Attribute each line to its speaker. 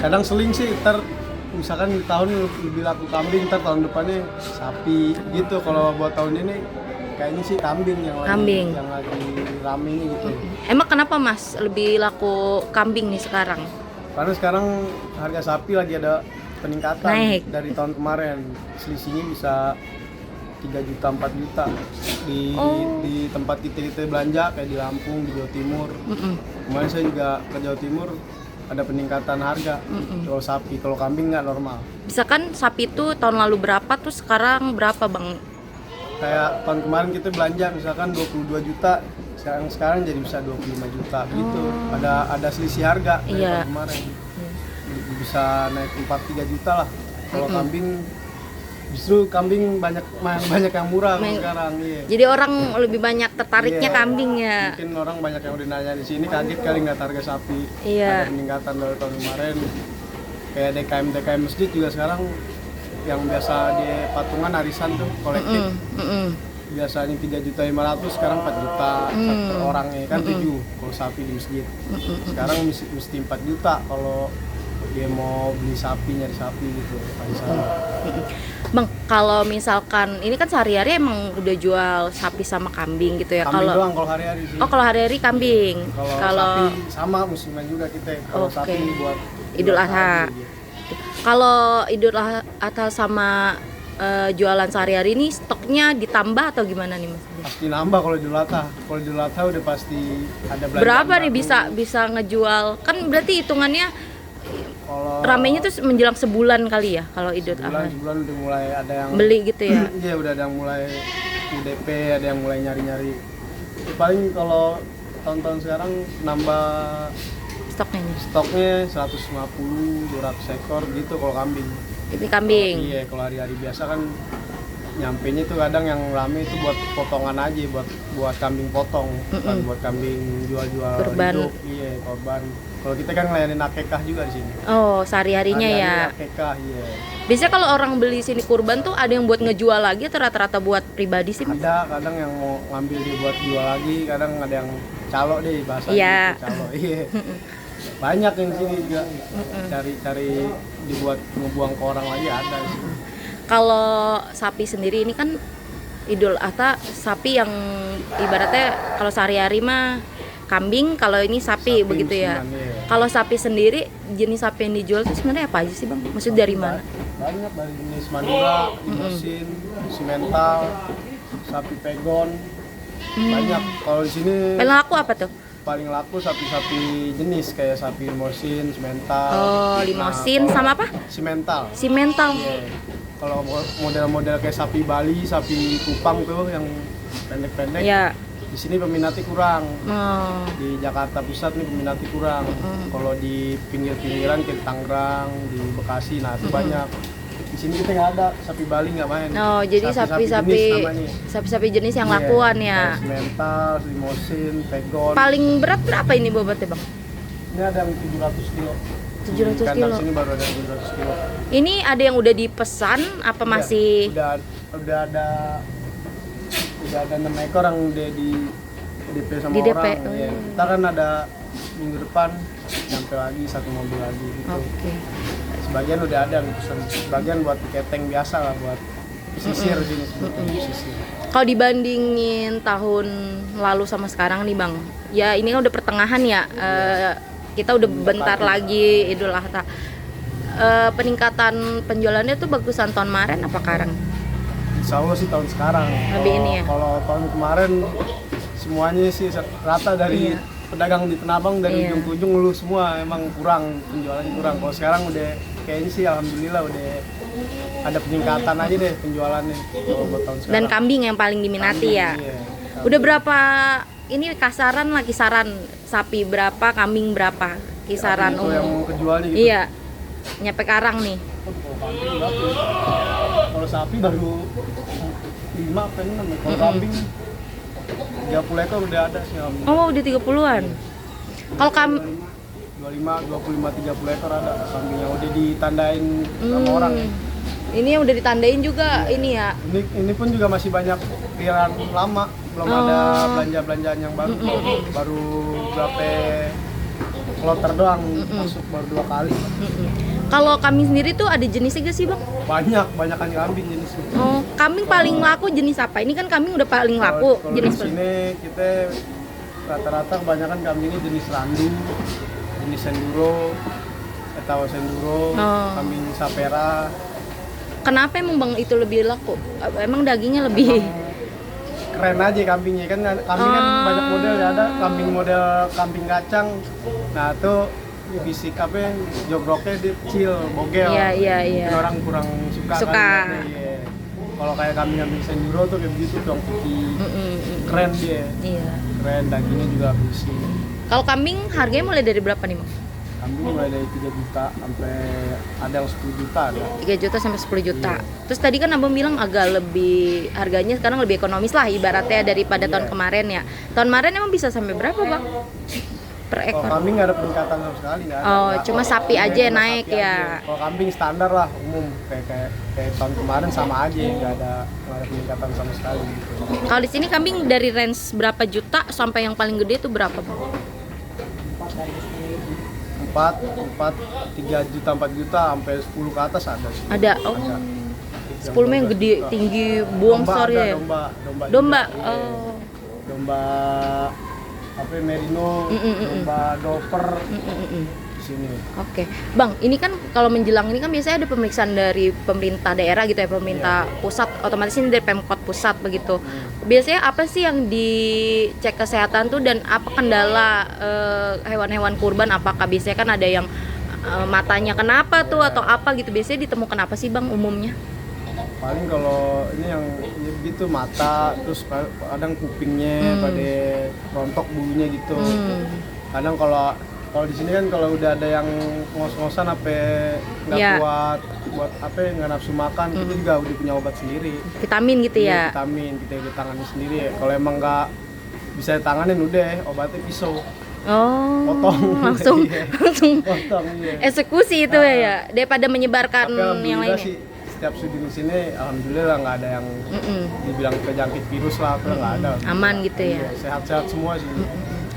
Speaker 1: Kadang seling sih, ntar misalkan di tahun lebih laku kambing, ntar tahun depannya sapi gitu. Kalau buat tahun ini kayaknya sih kambing yang lagi rame ini gitu.
Speaker 2: Emang kenapa Mas lebih laku kambing nih sekarang?
Speaker 1: Karena sekarang harga sapi lagi ada peningkatan
Speaker 2: Naik.
Speaker 1: dari tahun kemarin. Selisihnya bisa 3 juta, 4 juta di tempat kita belanja kayak di Lampung, di Jawa Timur. Kemarin saya juga ke Jawa Timur, ada peningkatan harga. Kalau sapi, kalau kambing nggak normal.
Speaker 2: Misalkan sapi itu tahun lalu berapa, terus sekarang berapa Bang?
Speaker 1: Kayak tahun kemarin kita belanja misalkan 22 juta, sekarang jadi bisa 25 juta gitu. Ada selisih harga dari tahun kemarin. Bisa naik 4-3 juta lah. Kalau kambing, justru kambing banyak yang murah sekarang. Iya.
Speaker 2: Jadi orang lebih banyak tertariknya kambing ya.
Speaker 1: Mungkin orang banyak yang udah nanya di sini, kaget kali nggak harga sapi.
Speaker 2: Iya.
Speaker 1: Ada peningkatan dari tahun kemarin. Kayak DKM masjid juga sekarang yang biasa di patungan arisan tuh kolektif. Biasanya 3.500.000, sekarang 4 juta per orangnya kan 7 kalau sapi di masjid. Sekarang mesti 4 juta kalau dia mau beli sapi, nyari sapi gitu arisan.
Speaker 2: Bang, kalau misalkan ini kan sehari-hari emang udah jual sapi sama kambing gitu ya.
Speaker 1: Kambing doang kalau hari-hari sih.
Speaker 2: Oh, kalau hari-hari kambing.
Speaker 1: Kalau sapi sama musiman juga kita. Kalau sapi buat
Speaker 2: Idul Adha. Kalau Idul Adha sama jualan sehari-hari ini stoknya ditambah atau gimana nih Mas?
Speaker 1: Pasti nambah kalau Idul Adha. Kalau Idul Adha udah pasti ada belanja.
Speaker 2: Berapa nih bisa ngejual? Kan berarti hitungannya
Speaker 1: kalau
Speaker 2: ramenya tuh menjelang sebulan kali ya kalau Idul Adha.
Speaker 1: Sebulan udah mulai ada yang
Speaker 2: Beli gitu ya.
Speaker 1: Iya, udah ada yang mulai UDP, ada yang mulai nyari-nyari. Paling kalau tahun-tahun sekarang nambah stoknya 150-200 ekor gitu kalau kambing.
Speaker 2: Ini kambing.
Speaker 1: Iya, kalau hari-hari biasa kan nyampenya tuh kadang yang rame itu buat potongan aja, buat kambing potong, bukan buat kambing jual-jual hidup. Iya, korban. Kalau kita kan ngelayanin akekah juga di sini.
Speaker 2: Oh, sehari-harinya ya.
Speaker 1: Akekah, iya.
Speaker 2: Biasanya kalau orang beli sini kurban tuh ada yang buat ngejual lagi atau rata-rata buat pribadi sih?
Speaker 1: Ada, kadang yang mau ngambil dia buat jual lagi, kadang ada yang calo deh bahasanya.
Speaker 2: Iya.
Speaker 1: Calo. Iya. Banyak yang sini juga cari dibuat ngebuang ke orang lagi ada di sini.
Speaker 2: Kalau sapi sendiri ini kan Idul Adha sapi yang ibaratnya kalau sehari-hari mah kambing, kalau ini sapi begitu ya.
Speaker 1: Iya.
Speaker 2: Kalau sapi sendiri jenis sapi yang dijual itu sebenarnya apa aja sih Bang? Maksudnya dari mana?
Speaker 1: Banyak, dari jenis Madura, Limosin, Simental, sapi Pegon. Banyak. Kalau di sini
Speaker 2: Paling laku apa tuh?
Speaker 1: paling laku sapi-sapi jenis kayak sapi Limosin, Simental.
Speaker 2: Oh, Limosin sama apa?
Speaker 1: Simental.
Speaker 2: Simental.
Speaker 1: Yeah. Kalau model-model kayak sapi Bali, sapi Kupang tuh yang pendek-pendek.
Speaker 2: Ya.
Speaker 1: Di sini peminatnya kurang.
Speaker 2: Oh.
Speaker 1: Di Jakarta Pusat nih peminatnya kurang. Kalau di pinggir-pinggiran kayak Tangerang, di Bekasi, nah itu banyak. Di sini kita nggak ada, sapi Bali nggak main.
Speaker 2: Oh, jadi sapi-sapi jenis yang lakuan ya.
Speaker 1: Mental, Limosin, Pegon.
Speaker 2: Paling berat berapa ini bobotnya Bang?
Speaker 1: Ini ada yang 700 kilo.
Speaker 2: 700
Speaker 1: Kandang
Speaker 2: kilo.
Speaker 1: sini baru ada 700 kilo.
Speaker 2: Ini ada yang udah dipesan apa masih?
Speaker 1: Udah ada 6 ekor yang udah di DP sama
Speaker 2: Di DP.
Speaker 1: orang. Ya. Kita kan ada minggu depan nyampe lagi satu mobil lagi gitu.
Speaker 2: Oke.
Speaker 1: Sebagian udah ada yang pesan, sebagian buat keteng biasa lah, buat sisir sini sebetulnya sisir.
Speaker 2: Kalau dibandingin tahun lalu sama sekarang nih Bang, ya ini kan udah pertengahan ya, kita udah bentar lagi Idul Adha. Peningkatan penjualannya tuh bagusan tahun kemarin apa sekarang?
Speaker 1: Insya Allah sih tahun sekarang.
Speaker 2: Lebih ini ya?
Speaker 1: Kalau tahun kemarin semuanya sih rata dari pedagang di Tanah Abang dari ujung ke ujung ngeluh semua, emang kurang, penjualannya kurang. Kalau sekarang udah kayaknya sih alhamdulillah udah ada peningkatan aja deh penjualannya kalau buat tahun sekarang.
Speaker 2: Dan kambing yang paling diminati ya.
Speaker 1: Iya,
Speaker 2: Udah berapa ini kasaran lagi saran sapi berapa, kambing berapa? kisaran
Speaker 1: Itu yang
Speaker 2: umum.
Speaker 1: kejualnya gitu.
Speaker 2: Iya, nyampe karang nih.
Speaker 1: Kalau kambing berapa ya? Kalau sapi baru 5 apa 6 ya. Kalau kambing 30 ekor udah ada sih kambing.
Speaker 2: Oh, udah 30-an. Kalau
Speaker 1: 25, 30 ekor ada kambing yang udah ditandain sama orang.
Speaker 2: Ini yang udah ditandain juga ini ya.
Speaker 1: Ini pun juga masih banyak piaran lama, belum ada belanja-belanjaan yang baru. Baru berapa kloter doang masuk baru 2 kali.
Speaker 2: Kalau kambing sendiri tuh ada jenisnya gak sih bang?
Speaker 1: Banyakan kambing jenisnya.
Speaker 2: Oh, kambing paling laku jenis apa? Ini kan kambing udah paling laku
Speaker 1: Kalau
Speaker 2: jenis
Speaker 1: di sini kita rata-rata kebanyakan kambingnya jenis randu, jenis senduro, atau senduro, kambing sapera.
Speaker 2: Kenapa emang bang itu lebih laku? Emang dagingnya lebih
Speaker 1: Keren aja kambingnya kan, kambing kan banyak model ya, ada kambing model kambing kacang. Nah tuh fisik apa jogroknya dia kecil, bogel.
Speaker 2: Iya.
Speaker 1: Mungkin orang kurang suka. Kan, iya. Kalau kayak kambing senduro tuh kayak begitu dong, putih. Keren dia.
Speaker 2: Iya.
Speaker 1: Keren, dagingnya juga bersih.
Speaker 2: Kalau kambing harganya mulai dari berapa nih bang?
Speaker 1: Kambing mulai dari 3 juta sampai ada yang 10 juta ada.
Speaker 2: 3 juta sampai 10 juta.
Speaker 1: Iya.
Speaker 2: Terus tadi kan abang bilang agak lebih harganya sekarang lebih ekonomis lah ibaratnya daripada tahun kemarin ya. Tahun kemarin emang bisa sampai berapa bang? Per
Speaker 1: Kalau
Speaker 2: ekor?
Speaker 1: kambing nggak ada peningkatan sama sekali, nggak ada.
Speaker 2: Oh, cuma sapi aja
Speaker 1: Cuma
Speaker 2: naik
Speaker 1: sapi
Speaker 2: ya.
Speaker 1: aja. Kalau kambing standar lah umum kayak tahun kemarin sama aja, nggak ada peningkatan sama sekali gitu.
Speaker 2: Kalau di sini kambing dari range berapa juta sampai yang paling gede tuh berapa bang?
Speaker 1: 3 juta, 4 juta sampai 10 ke atas ada sih.
Speaker 2: Ada. Oh.
Speaker 1: Ada.
Speaker 2: 10 yang gede, tinggi, bongsor
Speaker 1: Domba
Speaker 2: ya.
Speaker 1: ada, domba.
Speaker 2: Domba.
Speaker 1: juga, iya.
Speaker 2: Oh.
Speaker 1: Domba apa merino, domba doper di sini.
Speaker 2: Oke, Bang, ini kan kalau menjelang ini kan biasanya ada pemeriksaan dari pemerintah daerah gitu ya, pemerintah pusat, otomatis ini dari Pemkot pusat begitu. Biasanya apa sih yang dicek kesehatan tuh dan apa kendala hewan-hewan kurban? Apakah biasanya kan ada yang matanya kenapa tuh atau apa gitu? Biasanya ditemukan apa sih Bang umumnya?
Speaker 1: Paling kalau ini yang gitu mata, terus kadang kupingnya pada rontok bulunya gitu. Kadang kalau di sini kan kalau udah ada yang ngos-ngosan apa nggak kuat buat apa nggak nafsu makan, kita juga udah punya obat sendiri.
Speaker 2: Vitamin gitu ya?
Speaker 1: Vitamin kita ditangani sendiri ya. Kalau emang nggak bisa ditanganin udah obatnya pisau.
Speaker 2: Oh,
Speaker 1: potong
Speaker 2: langsung
Speaker 1: potong, iya.
Speaker 2: eksekusi itu ya daripada menyebarkan yang lainnya.
Speaker 1: Sih, setiap studi di sini alhamdulillah nggak ada yang dibilang kejangkit virus lah, nggak ada.
Speaker 2: Aman gitu ya.
Speaker 1: Sehat-sehat semua sih.